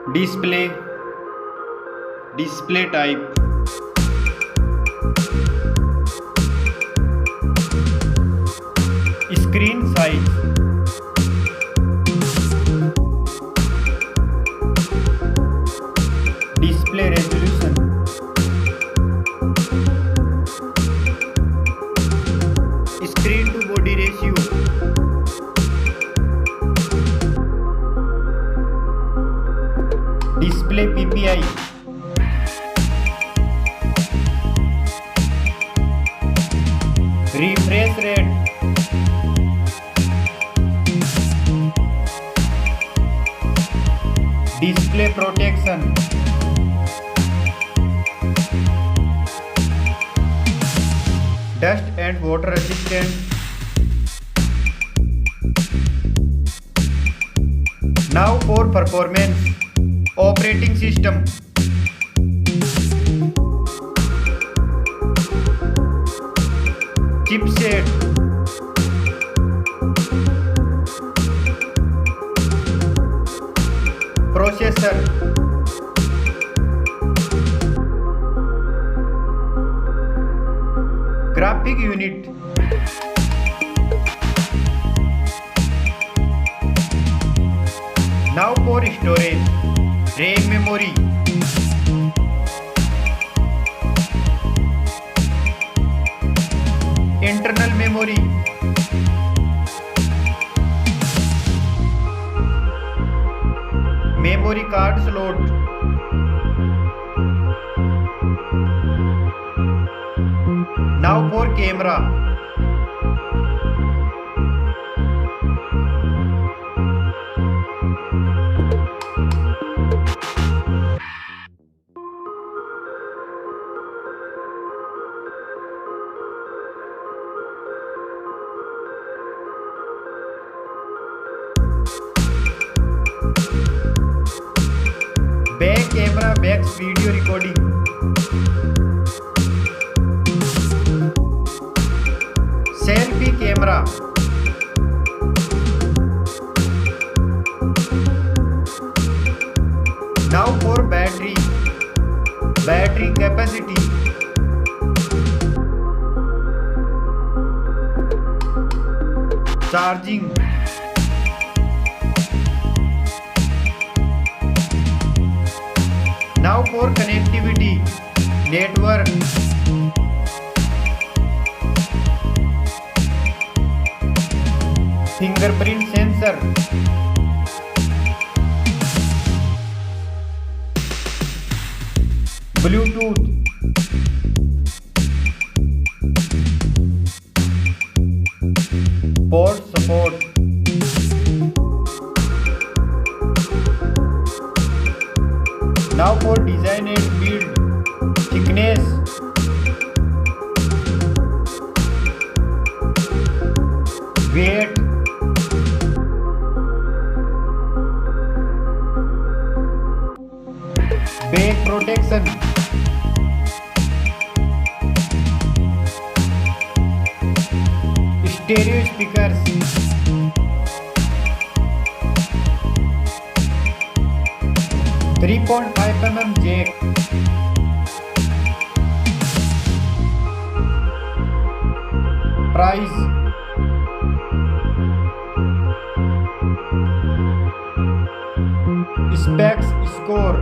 display type, screen size, display resolution, screen to body ratio, display PPI, refresh rate, display protection, dust and water resistant. Now for performance. Operating system, chipset, processor, graphic unit, now for storage. RAM memory, internal memory, memory card slot, now for camera, back camera backs video recording, selfie camera, now for battery capacity, charging, now for connectivity, network, fingerprint sensor, Bluetooth, port support, now for design and build, thickness, weight, back protection, stereo speakers, .5mm jack, price, specs score,